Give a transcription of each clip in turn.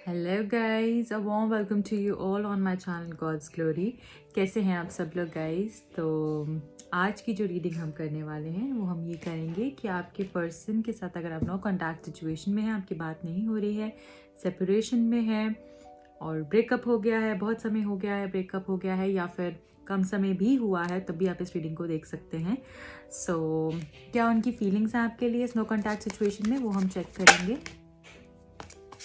Hello guys, a warm welcome to you all on my channel God's Glory. कैसे हैं आप सब लोग गाइस? तो आज की जो रीडिंग हम करने वाले हैं वो हम ये करेंगे कि आपके पर्सन के साथ अगर आप नो कॉन्टैक्ट सिचुएशन में हैं, आपकी बात नहीं हो रही है, सेपरेशन में है और ब्रेकअप हो गया है, बहुत समय हो गया है, ब्रेकअप हो गया है या फिर कम समय भी हुआ है, तब भी आप इस रीडिंग को देख सकते हैं। सो क्या उनकी फीलिंग्स हैं आपके लिए इस नो कॉन्टैक्ट सिचुएशन में, वो हम चेक करेंगे।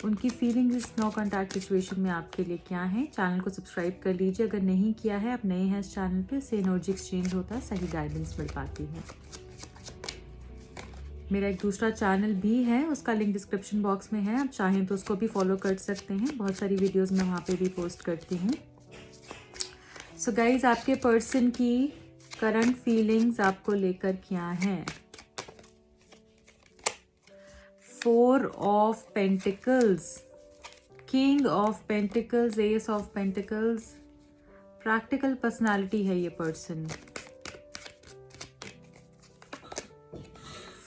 उनकी फीलिंग्स इस नो कॉन्टैक्ट सिचुएशन में आपके लिए क्या है। चैनल को सब्सक्राइब कर लीजिए अगर नहीं किया है, आप नए हैं इस चैनल पे, इससे एनर्जी एक्सचेंज होता है, सही गाइडेंस मिल पाती है। मेरा एक दूसरा चैनल भी है, उसका लिंक डिस्क्रिप्शन बॉक्स में है, आप चाहें तो उसको भी फॉलो कर सकते हैं, बहुत सारी वीडियोस मैं वहाँ पे भी पोस्ट करती हूँ। सो गाइज, आपके पर्सन की करंट फीलिंग्स आपको लेकर क्या हैं। 4 of Pentacles, King of Pentacles, Ace of Pentacles, practical personality है ये person.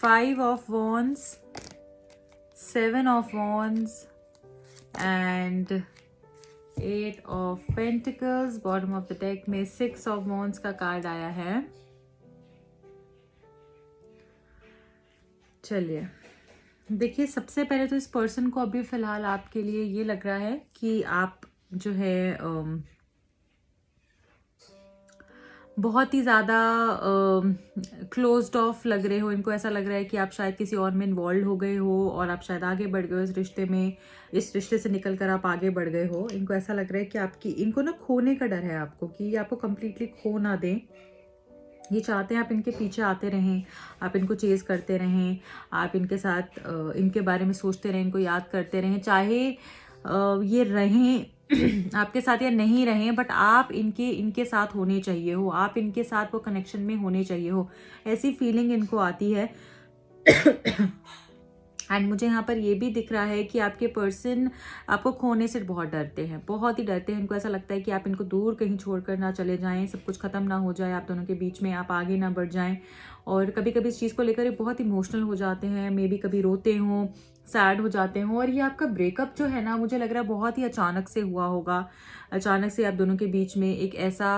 5 of Wands, 7 of Wands and 8 of Pentacles। Bottom of the deck में 6 of Wands का कार्ड आया है। चलिए देखिए, सबसे पहले तो इस पर्सन को अभी फिलहाल आपके लिए ये लग रहा है कि आप जो है बहुत ही ज़्यादा क्लोज्ड ऑफ लग रहे हो। इनको ऐसा लग रहा है कि आप शायद किसी और में इन्वॉल्व हो गए हो और आप शायद आगे बढ़ गए हो इस रिश्ते में, इस रिश्ते से निकल कर आप आगे बढ़ गए हो। इनको ऐसा लग रहा है कि आपकी इनको ना खोने का डर है आपको, कि ये आपको कम्प्लीटली खो ना दें। ये चाहते हैं आप इनके पीछे आते रहें, आप इनको चेज करते रहें, आप इनके साथ इनके बारे में सोचते रहें, इनको याद करते रहें, चाहे ये रहें आपके साथ या नहीं रहें, बट आप इनके साथ होने चाहिए हो, आप इनके साथ वो कनेक्शन में होने चाहिए हो, ऐसी फीलिंग इनको आती है। एंड मुझे यहाँ पर ये भी दिख रहा है कि आपके पर्सन आपको खोने से बहुत डरते हैं, बहुत ही डरते हैं। इनको ऐसा लगता है कि आप इनको दूर कहीं छोड़कर ना चले जाएं, सब कुछ खत्म ना हो जाए आप दोनों के बीच में, आप आगे ना बढ़ जाएं। और कभी कभी इस चीज़ को लेकर ये बहुत इमोशनल हो जाते हैं, मे बी कभी रोते हों, सैड हो जाते हों। और ये आपका ब्रेकअप जो है ना, मुझे लग रहा है बहुत ही अचानक से हुआ होगा। अचानक से आप दोनों के बीच में एक ऐसा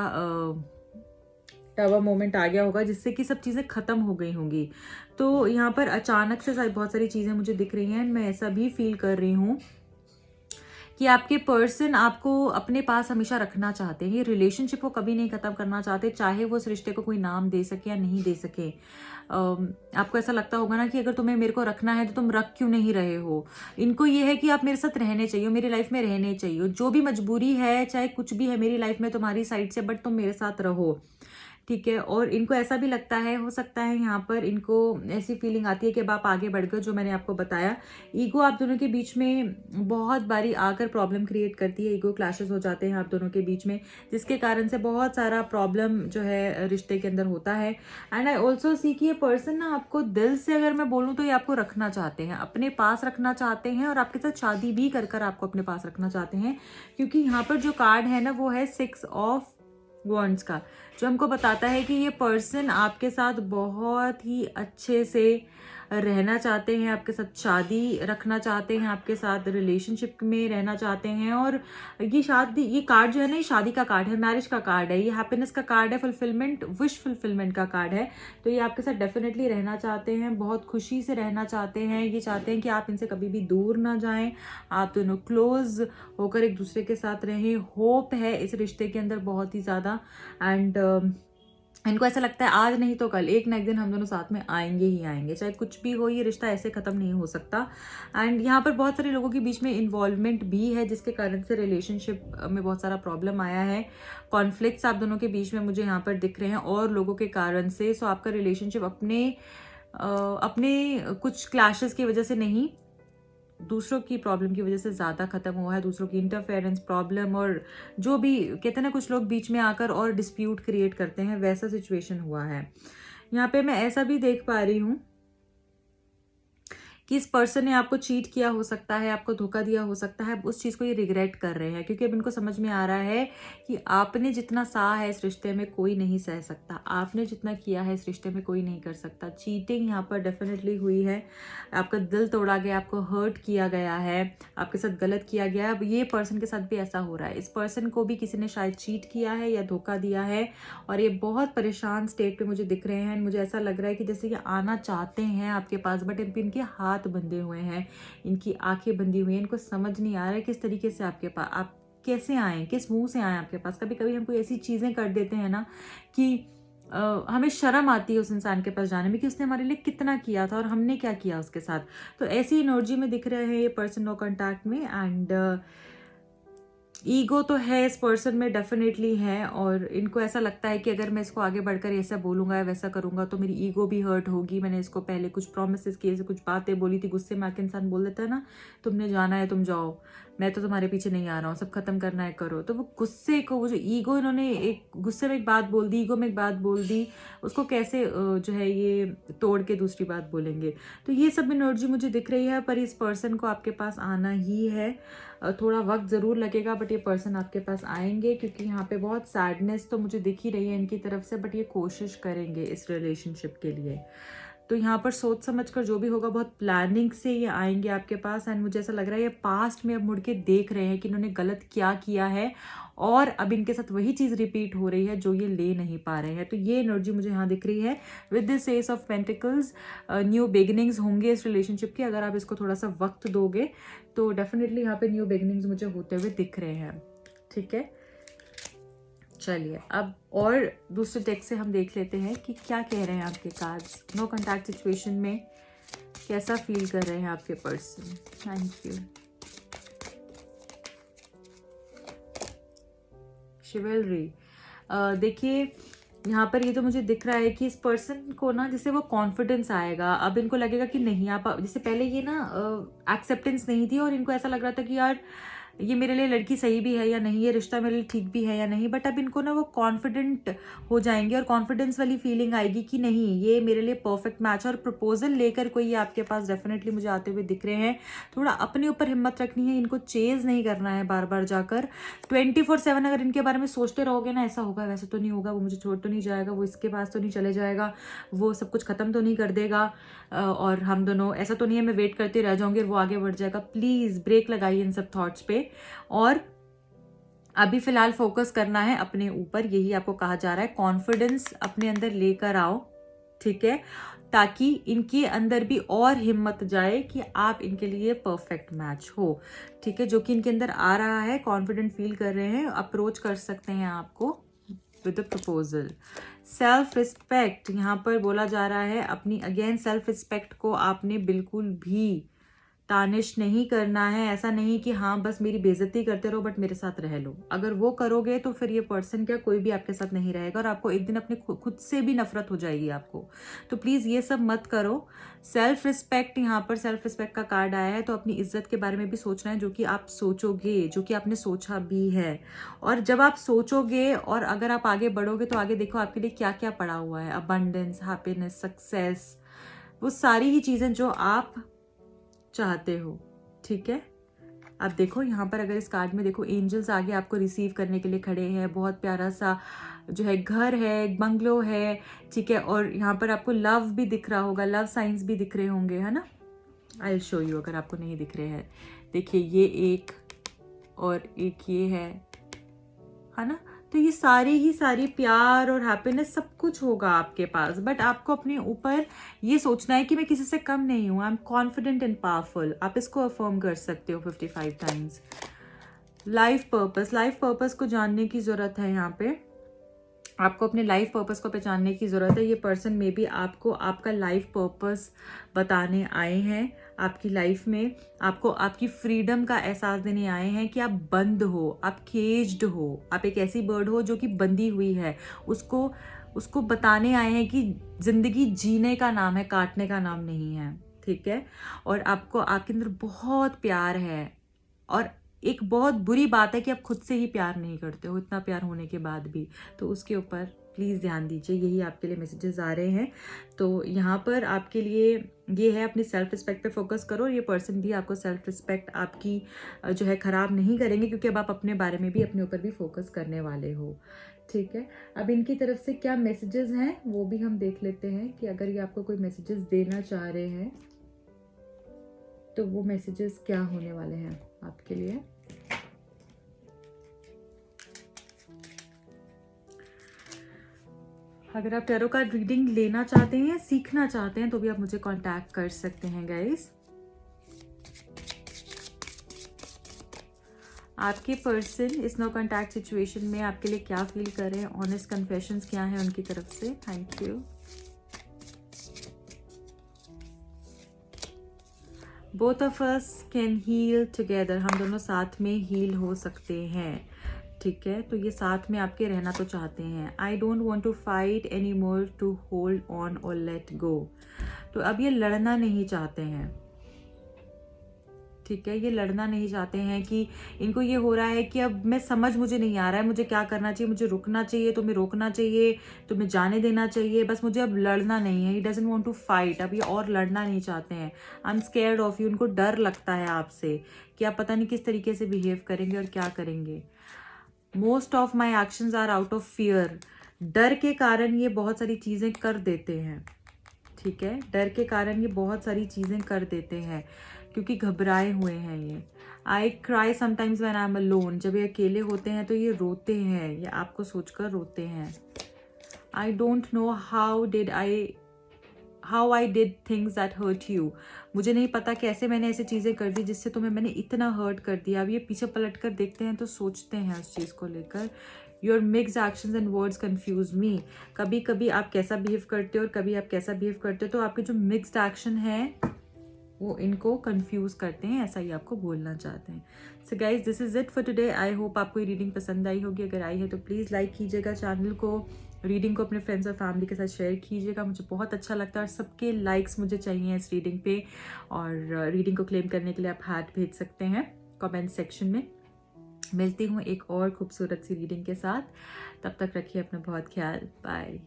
टवा मोमेंट आ गया होगा जिससे कि सब चीज़ें ख़त्म हो गई होंगी। तो यहाँ पर अचानक से बहुत सारी चीज़ें मुझे दिख रही हैं। मैं ऐसा भी फील कर रही हूँ कि आपके पर्सन आपको अपने पास हमेशा रखना चाहते हैं, ये रिलेशनशिप को कभी नहीं ख़त्म करना चाहते, चाहे वो उस रिश्ते को कोई नाम दे सके या नहीं दे सके। आपको ऐसा लगता होगा ना कि अगर तुम्हें मेरे को रखना है तो तुम रख क्यों नहीं रहे हो। इनको ये है कि आप मेरे साथ रहने चाहिए, मेरी लाइफ में रहने चाहिए, जो भी मजबूरी है, चाहे कुछ भी है मेरी लाइफ में तुम्हारी साइड से, बट तुम मेरे साथ रहो, ठीक है। और इनको ऐसा भी लगता है, हो सकता है यहाँ पर इनको ऐसी फीलिंग आती है कि अब आप आगे बढ़ गए, जो मैंने आपको बताया। ईगो आप दोनों के बीच में बहुत बारी आकर प्रॉब्लम क्रिएट करती है, ईगो क्लैशेस हो जाते हैं आप दोनों के बीच में, जिसके कारण से बहुत सारा प्रॉब्लम जो है रिश्ते के अंदर होता है। एंड आई ऑल्सो सी कि ये पर्सन ना आपको दिल से अगर मैं बोलूँ तो ये आपको रखना चाहते हैं, अपने पास रखना चाहते हैं, और आपके साथ शादी भी कर आपको अपने पास रखना चाहते हैं। क्योंकि यहाँ पर जो कार्ड है ना, वो है 6 ऑफ वॉन्ड्स का, जो हमको बताता है कि ये पर्सन आपके साथ बहुत ही अच्छे से रहना चाहते हैं, आपके साथ शादी रखना चाहते हैं, आपके साथ रिलेशनशिप में रहना चाहते हैं। और ये शादी, ये कार्ड जो है ना, ये शादी का कार्ड है, मैरिज का कार्ड है, ये हैप्पीनेस का कार्ड है, फुलफिलमेंट, विश फुलफिलमेंट का कार्ड है। तो ये आपके साथ डेफिनेटली रहना चाहते हैं, बहुत खुशी से रहना चाहते हैं। ये चाहते हैं कि आप इनसे कभी भी दूर ना जाएं, आप दोनों क्लोज होकर एक दूसरे के साथ रहें। होप है इस रिश्ते के अंदर बहुत ही ज़्यादा। एंड इनको ऐसा लगता है आज नहीं तो कल, एक ना एक दिन हम दोनों साथ में आएंगे ही आएंगे, चाहे कुछ भी हो, ये रिश्ता ऐसे खत्म नहीं हो सकता। एंड यहाँ पर बहुत सारे लोगों के बीच में इन्वॉल्वमेंट भी है, जिसके कारण से रिलेशनशिप में बहुत सारा प्रॉब्लम आया है। कॉन्फ्लिक्ट्स आप दोनों के बीच में मुझे यहाँ पर दिख रहे हैं और लोगों के कारण से। सो आपका रिलेशनशिप अपने कुछ क्लैशेस की वजह से नहीं, दूसरों की प्रॉब्लम की वजह से ज़्यादा खत्म हुआ है, दूसरों की इंटरफेरेंस प्रॉब्लम, और जो भी कहते हैं ना, कुछ लोग बीच में आकर और डिस्प्यूट क्रिएट करते हैं, वैसा सिचुएशन हुआ है। यहाँ पे मैं ऐसा भी देख पा रही हूँ कि इस पर्सन ने आपको चीट किया हो सकता है, आपको धोखा दिया हो सकता है, उस चीज़ को ये रिग्रेट कर रहे हैं, क्योंकि अब इनको समझ में आ रहा है कि आपने जितना सहा है इस रिश्ते में कोई नहीं सह सकता, आपने जितना किया है इस रिश्ते में कोई नहीं कर सकता। चीटिंग यहाँ पर डेफिनेटली हुई है, आपका दिल तोड़ा गया, आपको हर्ट किया गया है, आपके साथ गलत किया गया। अब ये पर्सन के साथ भी ऐसा हो रहा है, इस पर्सन को भी किसी ने शायद चीट किया है या धोखा दिया है, और ये बहुत परेशान स्टेट पे मुझे दिख रहे हैं। मुझे ऐसा लग रहा है कि जैसे ये आना चाहते हैं आपके पास, बट इनके हाथ बंधे हुए हैं, इनकी आंखें बंधी हुई हैं, इनको समझ नहीं आ रहा है किस तरीके से आपके पास, आप कैसे आए, किस मुंह से आए आपके पास। कभी कभी हम कोई ऐसी चीज़ें कर देते हैं ना कि हमें शर्म आती है उस इंसान के पास जाने में कि उसने हमारे लिए कितना किया था और हमने क्या किया उसके साथ। तो ऐसी एनर्जी में दिख रहे हैं ये पर्सन नो कॉन्टैक्ट में। एंड ईगो तो है इस पर्सन में, डेफिनेटली है, और इनको ऐसा लगता है कि अगर मैं इसको आगे बढ़कर ऐसा बोलूंगा या वैसा करूंगा तो मेरी ईगो भी हर्ट होगी। मैंने इसको पहले कुछ प्रोमिस किए, कुछ बातें बोली थी, गुस्से में आके इंसान बोल देता है ना, तुमने जाना है तुम जाओ, मैं तो तुम्हारे पीछे नहीं आ रहा हूँ, सब खत्म करना है करो। तो वो गुस्से को, वो जो ईगो, इन्होंने एक गुस्से में एक बात बोल दी, ईगो में एक बात बोल दी, उसको कैसे जो है ये तोड़ के दूसरी बात बोलेंगे। तो ये सब एनर्जी मुझे दिख रही है, पर इस पर्सन को आपके पास आना ही है। थोड़ा वक्त ज़रूर लगेगा, बट ये पर्सन आपके पास आएंगे, क्योंकि यहाँ पे बहुत सैडनेस तो मुझे दिख ही रही है इनकी तरफ से, बट ये कोशिश करेंगे इस रिलेशनशिप के लिए। तो यहाँ पर सोच समझ कर जो भी होगा, बहुत प्लानिंग से ये आएंगे आपके पास। एंड मुझे ऐसा लग रहा है ये पास्ट में अब मुड़ के देख रहे हैं कि इन्होंने गलत क्या किया है, और अब इनके साथ वही चीज़ रिपीट हो रही है जो ये ले नहीं पा रहे हैं। तो ये एनर्जी मुझे यहाँ दिख रही है with this S of pentacles. New beginnings होंगे इस रिलेशनशिप के, अगर आप इसको थोड़ा सा वक्त दोगे तो डेफिनेटली यहाँ पे न्यू बिगिनिंग्स मुझे होते हुए दिख रहे हैं। ठीक है, चलिए अब और दूसरे डेक से हम देख लेते हैं कि क्या कह रहे हैं आपके कार्ड्स। नो कॉन्टैक्ट सिचुएशन में कैसा फील कर रहे हैं आपके पर्सन। Thank you. शिवलरी, देखिए यहाँ पर ये तो मुझे दिख रहा है कि इस पर्सन को ना जैसे वो कॉन्फिडेंस आएगा। अब इनको लगेगा कि नहीं, आप जैसे पहले ये ना एक्सेप्टेंस नहीं थी और इनको ऐसा लग रहा था कि यार ये मेरे लिए लड़की सही भी है या नहीं, ये रिश्ता मेरे लिए ठीक भी है या नहीं, बट अब इनको ना वो कॉन्फिडेंट हो जाएंगे और कॉन्फिडेंस वाली फीलिंग आएगी कि नहीं, ये मेरे लिए परफेक्ट मैच है। और प्रपोजल लेकर कोई आपके पास डेफिनेटली मुझे आते हुए दिख रहे हैं। थोड़ा अपने ऊपर हिम्मत रखनी है, इनको चेज नहीं करना है बार बार जाकर। 24/7 अगर इनके बारे में सोचते रहोगे ना, ऐसा होगा वैसे तो नहीं होगा, वो मुझे छोड़ तो नहीं जाएगा, वो इसके पास तो नहीं चले जाएगा, वो सब कुछ खत्म तो नहीं कर देगा, और हम दोनों ऐसा तो नहीं है मैं वेट करती रह जाऊंगी और वो आगे बढ़ जाएगा। प्लीज ब्रेक लगाइए इन सब थॉट्स पे, और अभी फिलहाल फोकस करना है अपने ऊपर। यही आपको कहा जा रहा है, कॉन्फिडेंस अपने अंदर लेकर आओ, ठीक है, ताकि इनके अंदर भी और हिम्मत जाए कि आप इनके लिए परफेक्ट मैच हो। ठीक है, जो कि इनके अंदर आ रहा है, कॉन्फिडेंट फील कर रहे हैं, अप्रोच कर सकते हैं आपको with a proposal. Self respect यहाँ पर बोला जा रहा है, अपनी अगेन सेल्फ रिस्पेक्ट को आपने बिल्कुल भी तानिश नहीं करना है। ऐसा नहीं कि हाँ बस मेरी बेइज्जती करते रहो बट मेरे साथ रह लो। अगर वो करोगे तो फिर ये पर्सन क्या, कोई भी आपके साथ नहीं रहेगा, और आपको एक दिन अपने खुद से भी नफरत हो जाएगी आपको। तो प्लीज़ ये सब मत करो। सेल्फ रिस्पेक्ट, यहाँ पर सेल्फ रिस्पेक्ट का कार्ड आया है, तो अपनी इज्जत के बारे में भी सोचना है, जो कि आप सोचोगे, जो कि आपने सोचा भी है। और जब आप सोचोगे और अगर आप आगे बढ़ोगे तो आगे देखो आपके लिए क्या क्या पड़ा हुआ है। अबंडेंस, हैप्पीनेस, सक्सेस, वो सारी ही चीज़ें जो आप चाहते हो। ठीक है, अब देखो यहाँ पर अगर इस कार्ड में देखो, एंजल्स आगे आपको रिसीव करने के लिए खड़े हैं। बहुत प्यारा सा जो है घर है, बंगलो है, ठीक है, और यहाँ पर आपको लव भी दिख रहा होगा, लव साइंस भी दिख रहे होंगे, है ना। आई विल शो यू अगर आपको नहीं दिख रहे हैं। देखिए ये एक और एक ये है ना। तो ये सारी प्यार और हैप्पीनेस सब कुछ होगा आपके पास, बट आपको अपने ऊपर ये सोचना है कि मैं किसी से कम नहीं हूँ। I am confident and powerful. आप इसको अफर्म कर सकते हो 55 टाइम्स। लाइफ पर्पस को जानने की जरूरत है। यहाँ पे आपको अपने लाइफ पर्पस को पहचानने की ज़रूरत है। ये पर्सन में भी आपको आपका लाइफ पर्पस बताने आए हैं। आपकी लाइफ में आपको आपकी फ्रीडम का एहसास देने आए हैं कि आप बंद हो, आप केज्ड हो, आप एक ऐसी बर्ड हो जो कि बंधी हुई है। उसको बताने आए हैं कि ज़िंदगी जीने का नाम है, काटने का नाम नहीं है। ठीक है, और आपको आपके अंदर बहुत प्यार है। और एक बहुत बुरी बात है कि आप खुद से ही प्यार नहीं करते हो, इतना प्यार होने के बाद भी। तो उसके ऊपर प्लीज़ ध्यान दीजिए, यही आपके लिए मैसेजेस आ रहे हैं। तो यहाँ पर आपके लिए ये है, अपनी सेल्फ रिस्पेक्ट पे फोकस करो। ये पर्सन भी आपको सेल्फ रिस्पेक्ट आपकी जो है ख़राब नहीं करेंगे, क्योंकि अब आप अपने बारे में भी, अपने ऊपर भी फोकस करने वाले हो। ठीक है, अब इनकी तरफ से क्या मैसेजेस हैं वो भी हम देख लेते हैं कि अगर ये आपको कोई मैसेजेस देना चाह रहे हैं तो वो मैसेजेस क्या होने वाले हैं आपके लिए। अगर आप टैरो कार्ड रीडिंग लेना चाहते हैं, सीखना चाहते हैं, तो भी आप मुझे कांटेक्ट कर सकते हैं गाइस। आपके पर्सन इस नो कांटेक्ट सिचुएशन में आपके लिए क्या फील कर रहे हैं, ऑनेस्ट कन्फेशंस क्या है उनकी तरफ से। Thank you. Both of us can heal together, हम दोनों साथ में हील हो सकते हैं। ठीक है, तो ये साथ में आपके रहना तो चाहते हैं। I don't want to fight any more to hold on और लेट गो, तो अब ये लड़ना नहीं चाहते हैं। ठीक है, ये लड़ना नहीं चाहते हैं कि इनको ये हो रहा है कि अब मुझे नहीं आ रहा है, मुझे क्या करना चाहिए, मुझे रुकना चाहिए, तुम्हें रोकना चाहिए, तुम्हें जाने देना चाहिए, बस मुझे अब लड़ना नहीं है। He doesn't want to fight, अब ये और लड़ना नहीं चाहते हैं। I am scared of you, उनको डर लगता है आपसे कि आप पता नहीं किस तरीके से बिहेव करेंगे और क्या करेंगे। Most of my actions are out of fear, डर के कारण ये बहुत सारी चीज़ें कर देते हैं। ठीक है, डर के कारण ये बहुत सारी चीज़ें कर देते हैं क्योंकि घबराए हुए हैं ये। I cry sometimes when I am alone, जब ये अकेले होते हैं तो ये रोते हैं, ये आपको सोचकर रोते हैं। I don't know how I did things that hurt you, मुझे नहीं पता कैसे मैंने ऐसी चीज़ें कर दी जिससे मैंने इतना हर्ट कर दिया। अब ये पीछे पलट कर देखते हैं तो सोचते हैं उस चीज़ को लेकर। Your mixed actions and words confuse me, कभी कभी आप कैसा बिहेव करते हो और कभी आप कैसा बिहेव करते हो, तो आपके जो मिक्स्ड एक्शन है वो इनको कंफ्यूज करते हैं, ऐसा ही आपको बोलना चाहते हैं। So guys, this is it for today. I hope आपको ये रीडिंग पसंद आई होगी। अगर आई है तो प्लीज़ लाइक कीजिएगा चैनल को, रीडिंग को अपने फ्रेंड्स और फैमिली के साथ शेयर कीजिएगा, मुझे बहुत अच्छा लगता है। और सबके लाइक्स मुझे चाहिए इस रीडिंग पे, और रीडिंग को क्लेम करने के लिए आप हार्ट भेज सकते हैं कमेंट सेक्शन में। मिलती हूँ एक और खूबसूरत सी रीडिंग के साथ, तब तक रखिए अपना बहुत ख्याल। बाय।